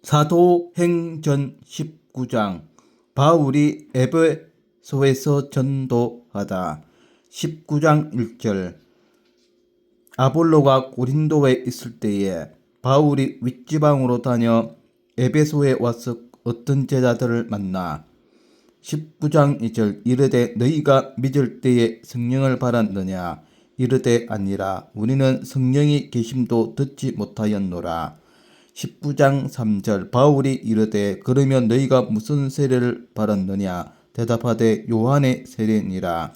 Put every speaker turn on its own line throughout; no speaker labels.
사도행전 19장 바울이 에베소에서 전도하다. 19장 1절 아볼로가 고린도에 있을 때에 바울이 윗지방으로 다녀 에베소에 와서 어떤 제자들을 만나 19장 2절 이르되 너희가 믿을 때에 성령을 받았느냐 이르되 아니라 우리는 성령이 계심도 듣지 못하였노라. 19장 3절 바울이 이르되 그러면 너희가 무슨 세례를 받았느냐 대답하되 요한의 세례니라.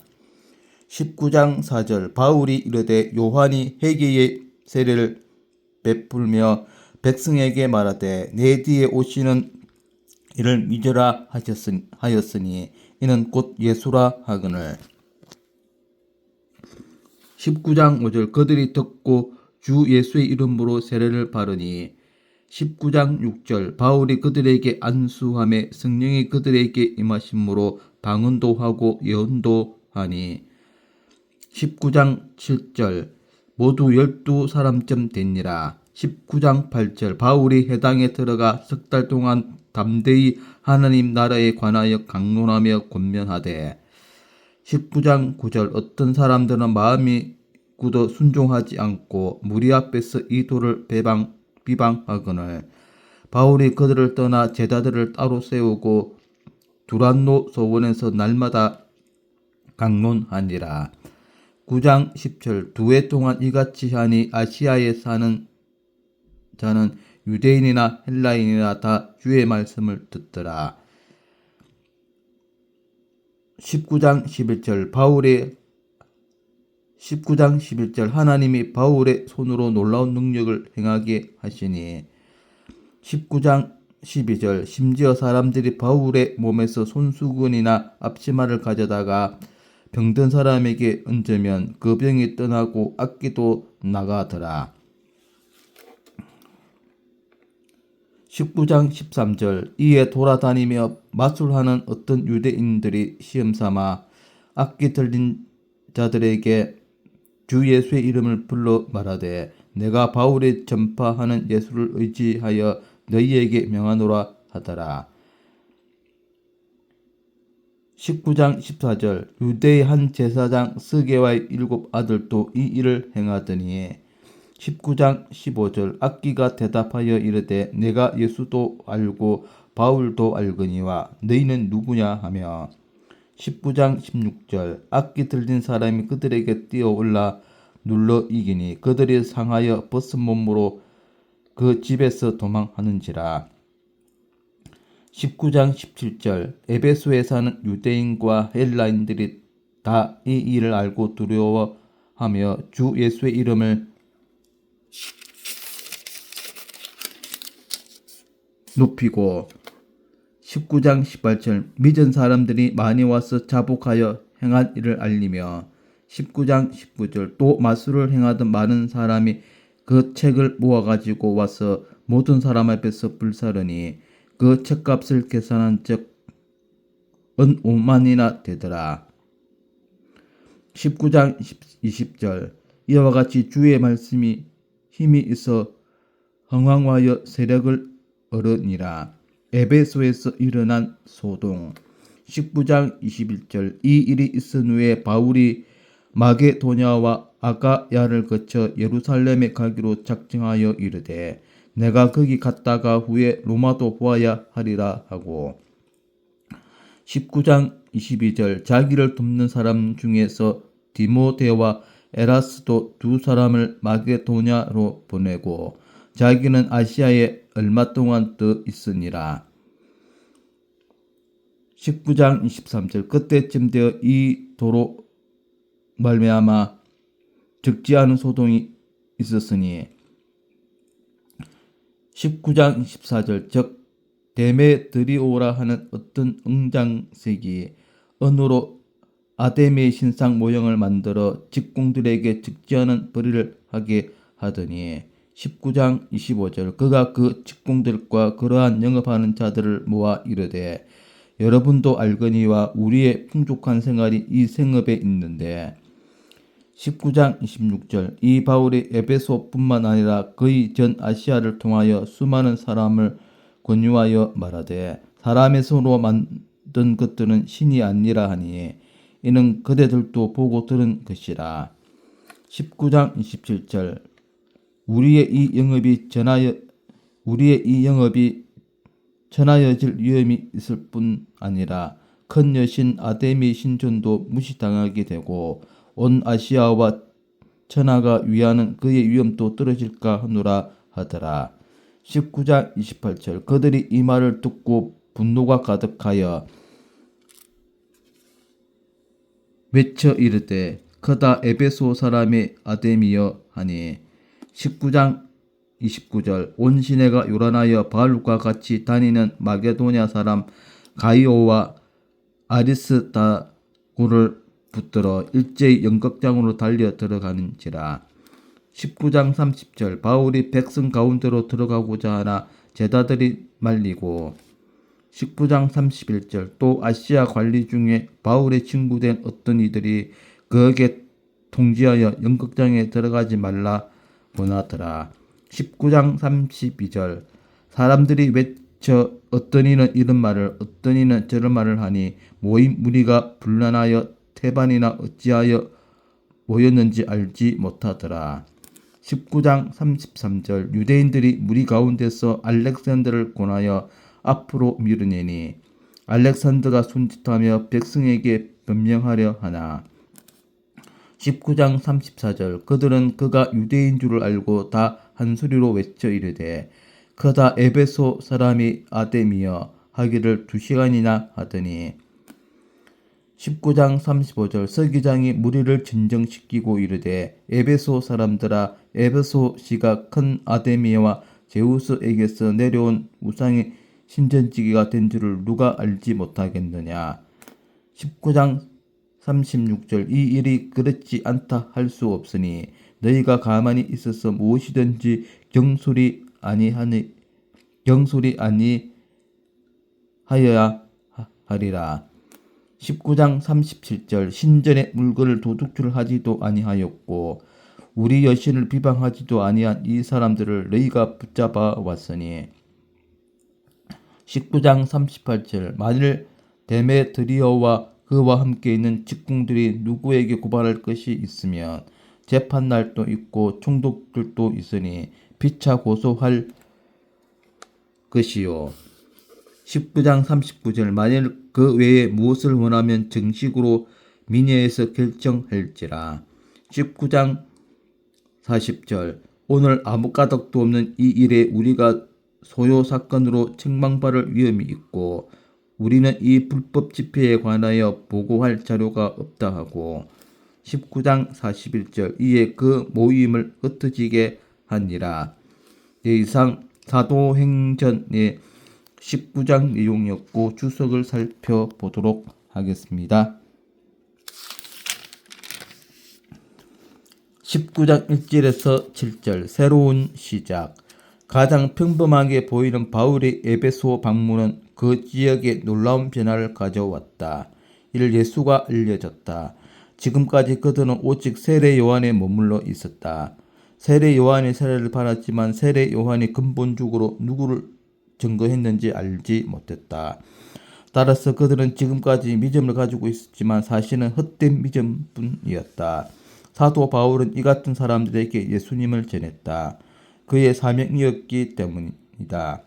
19장 4절 바울이 이르되 요한이 회개의 세례를 베풀며 백성에게 말하되 내 뒤에 오시는 이를 믿으라 하였으니 이는 곧 예수라 하거늘. 19장 5절 그들이 듣고 주 예수의 이름으로 세례를 받으니 19장 6절 바울이 그들에게 안수하며 성령이 그들에게 임하심으로 방언도 하고 예언도 하니 19장 7절 모두 12사람쯤 되니라. 19장 8절 바울이 회당에 들어가 석 달 동안 담대히 하나님 나라에 관하여 강론하며 권면하되 19장 9절 어떤 사람들은 마음이 굳어 순종하지 않고 무리 앞에서 이 도를 비방하거늘 바울이 그들을 떠나 제자들을 따로 세우고 두란노 소원에서 날마다 강론하니라. 9장 10절 두 해 동안 이같이 하니 아시아에 사는 자는 유대인이나 헬라인이나 다 주의 말씀을 듣더라. 19장 11절 하나님이 바울의 손으로 놀라운 능력을 행하게 하시니 19장 12절 심지어 사람들이 바울의 몸에서 손수건이나 앞치마를 가져다가 병든 사람에게 얹으면 그 병이 떠나고 악기도 나가더라. 19장 13절 이에 돌아다니며 마술하는 어떤 유대인들이 시험삼아 악기 들린 자들에게 주 예수의 이름을 불러 말하되 내가 바울이 전파하는 예수를 의지하여 너희에게 명하노라 하더라. 19장 14절 유대의 한 제사장 스게와의 7 아들도 이 일을 행하더니 19장 15절 악기가 대답하여 이르되 내가 예수도 알고 바울도 알거니와 너희는 누구냐 하며 19장 16절 악기 들린 사람이 그들에게 뛰어올라 눌러 이기니 그들이 상하여 벗은 몸으로 그 집에서 도망하는지라. 19장 17절 에베소에 사는 유대인과 헬라인들이 다 이 일을 알고 두려워하며 주 예수의 이름을 높이고 19장 18절 믿은 사람들이 많이 와서 자복하여 행한 일을 알리며 19장 19절 또 마술을 행하던 많은 사람이 그 책을 모아가지고 와서 모든 사람 앞에서 불사르니 그 책값을 계산한 적 은 5만이나 되더라. 19장 20절 이와 같이 주의 말씀이 힘이 있어 흥왕하여 세력을 얻으니라. 에베소에서 일어난 소동. 19장 21절 이 일이 있은 후에 바울이 마게도냐와 아가야를 거쳐 예루살렘에 가기로 작정하여 이르되 내가 거기 갔다가 후에 로마도 보아야 하리라 하고 19장 22절 자기를 돕는 사람 중에서 디모데와 에라스도 두 사람을 마게도냐로 보내고 자기는 아시아에 얼마 동안 더 있으니라. 19장 23절 그때쯤 되어 이 도로 말미암아 적지 않은 소동이 있었으니 19장 24절 즉 데메드리오라 하는 어떤 응장색이 언으로 아데미의 신상 모형을 만들어 직공들에게 적지 않은 벌이를 하게 하더니 19장 25절 그가 그 직공들과 그러한 영업하는 자들을 모아 이르되 여러분도 알거니와 우리의 풍족한 생활이 이 생업에 있는데 19장 26절 이 바울이 에베소뿐만 아니라 거의 전 아시아를 통하여 수많은 사람을 권유하여 말하되 사람의 손으로 만든 것들은 신이 아니라 하니 이는 그대들도 보고 들은 것이라. 19장 27절 우리의 이 영업이 전하여질 위험이 있을 뿐 아니라 큰 여신 아데미 신전도 무시당하게 되고 온 아시아와 천하가 위하는 그의 위엄도 떨어질까 하노라 하더라. 19장 28절 그들이 이 말을 듣고 분노가 가득하여 외쳐 이르되 그다 에베소 사람의 아데미여 하니. 19장 29절 온 시내가 요란하여 바울과 같이 다니는 마게도냐 사람 가이오와 아리스다고를 붙들어 일제히 연극장으로 달려 들어가는지라. 19장 30절 바울이 백성 가운데로 들어가고자 하나 제자들이 말리고. 19장 31절 또 아시아 관리 중에 바울의 친구된 어떤 이들이 그에게 통지하여 연극장에 들어가지 말라 권하더라. 19장 32절 사람들이 외쳐 어떤 이는 이런 말을 어떤 이는 저런 말을 하니 모인 무리가 분란하여 태반이나 어찌하여 모였는지 알지 못하더라. 19장 33절 유대인들이 무리 가운데서 알렉산더를 권하여 앞으로 밀어내니 알렉산더가 손짓하며 백성에게 변명하려 하나. 19장 34절 그들은 그가 유대인 줄을 알고 다 한소리로 외쳐 이르되 그다 에베소 사람이 아데미여 하기를 2시간이나 하더니. 19장 35절 서기장이 무리를 진정시키고 이르되 에베소 사람들아 에베소시가 큰 아데미와 제우스에게서 내려온 우상의 신전지기가 된 줄을 누가 알지 못하겠느냐. 19장 36절 이 일이 그렇지 않다 할 수 없으니 너희가 가만히 있어서 무엇이든지 경솔이 아니하여야 하리라. 19장 37절 신전의 물건을 도둑질하지도 아니하였고 우리 여신을 비방하지도 아니한 이 사람들을 너희가 붙잡아 왔으니. 19장 38절 만일 데메드리어와 그와 함께 있는 직궁들이 누구에게 고발할 것이 있으면 재판날도 있고 총독들도 있으니 피차 고소할 것이요. 19장 39절 만일 그 외에 무엇을 원하면 정식으로 민회에서 결정할지라. 19장 40절 오늘 아무 까닭도 없는 이 일에 우리가 소요 사건으로 책망받을 위험이 있고 우리는 이 불법 집회에 관하여 보고할 자료가 없다 하고. 19장 41절 이에 그 모임을 흩어지게 하니라. 이상 사도행전의 19장 내용이었고 주석을 살펴보도록 하겠습니다. 19장 1절에서 7절 새로운 시작. 가장 평범하게 보이는 바울의 에베소 방문은 그 지역에 놀라운 변화를 가져왔다. 이를 예수가 알려졌다. 지금까지 그들은 오직 세례 요한에 머물러 있었다. 세례 요한의 세례를 받았지만 세례 요한이 근본적으로 누구를 증거했는지 알지 못했다. 따라서 그들은 지금까지 믿음을 가지고 있었지만 사실은 헛된 믿음뿐이었다. 사도 바울은 이 같은 사람들에게 예수님을 전했다. 그의 사명이었기 때문이다.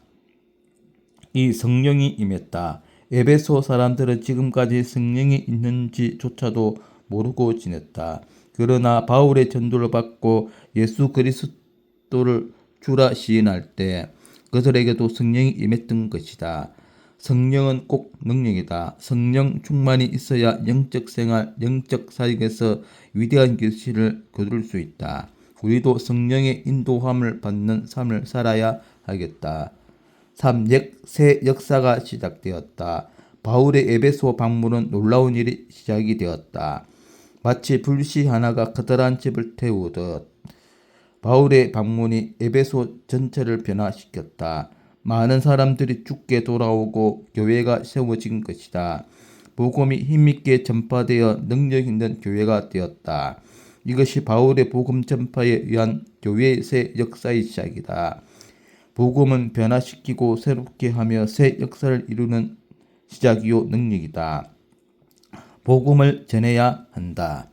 이 성령이 임했다. 에베소 사람들은 지금까지 성령이 있는지조차도 모르고 지냈다. 그러나 바울의 전도를 받고 예수 그리스도를 주라 시인할 때 그들에게도 성령이 임했던 것이다. 성령은 꼭 능력이다. 성령 충만이 있어야 영적 생활, 영적 사역에서 위대한 결실을 거둘 수 있다. 우리도 성령의 인도함을 받는 삶을 살아야 하겠다. 3. 새 역사가 시작되었다. 바울의 에베소 방문은 놀라운 일이 시작이 되었다. 마치 불씨 하나가 커다란 집을 태우듯 바울의 방문이 에베소 전체를 변화시켰다. 많은 사람들이 죽게 돌아오고 교회가 세워진 것이다. 복음이 힘있게 전파되어 능력 있는 교회가 되었다. 이것이 바울의 복음 전파에 의한 교회의 새 역사의 시작이다. 복음은 변화시키고 새롭게 하며 새 역사를 이루는 시작이요 능력이다. 복음을 전해야 한다.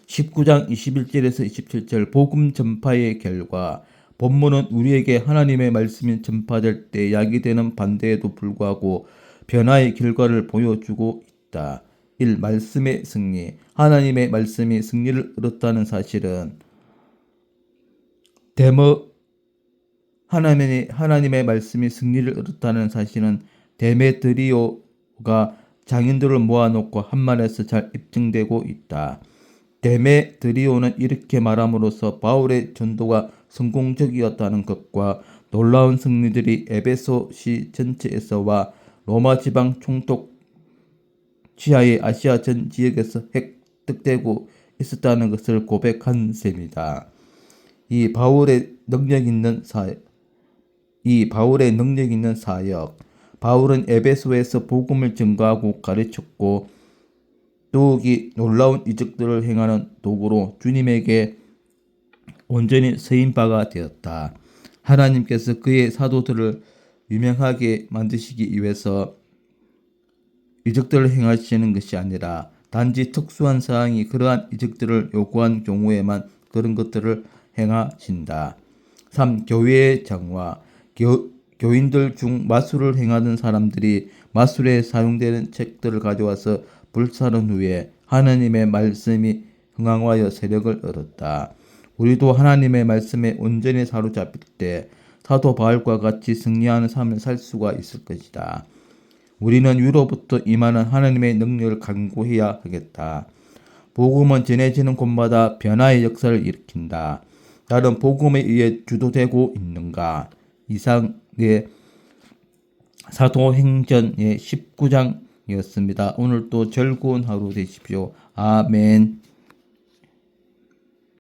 19장 21절에서 27절 복음 전파의 결과. 본문은 우리에게 하나님의 말씀이 전파될 때 야기되는 반대에도 불구하고 변화의 결과를 보여주고 있다. 1. 말씀의 승리. 하나님의 말씀이 승리를 얻었다는 사실은 하나님의 말씀이 승리를 얻었다는 사실은 데메드리오가 장인들을 모아놓고 한만에서 잘 입증되고 있다. 데메드리오는 이렇게 말함으로써 바울의 전도가 성공적이었다는 것과 놀라운 승리들이 에베소시 전체에서와 로마 지방 총독 지하의 아시아 전 지역에서 획득되고 있었다는 것을 고백한 셈이다. 이 바울의 능력 있는 사역. 바울은 에베소에서 복음을 전가하고 가르쳤고 더욱이 놀라운 이적들을 행하는 도구로 주님에게 온전히 쓰임 바가 되었다. 하나님께서 그의 사도들을 유명하게 만드시기 위해서 이적들을 행하시는 것이 아니라 단지 특수한 사항이 그러한 이적들을 요구한 경우에만 그런 것들을 행하신다. 3. 교회의 장화. 교인들 중 마술을 행하는 사람들이 마술에 사용되는 책들을 가져와서 불사른 후에 하나님의 말씀이 흥황하여 세력을 얻었다. 우리도 하나님의 말씀에 온전히 사로잡힐 때 사도 바울과 같이 승리하는 삶을 살 수가 있을 것이다. 우리는 위로부터 임하는 하나님의 능력을 간구해야 하겠다. 복음은 전해지는 곳마다 변화의 역사를 일으킨다. 나는 복음에 의해 주도되고 있는가? 이상의 사도행전의 19장이었습니다. 오늘도 즐거운 하루 되십시오. 아멘.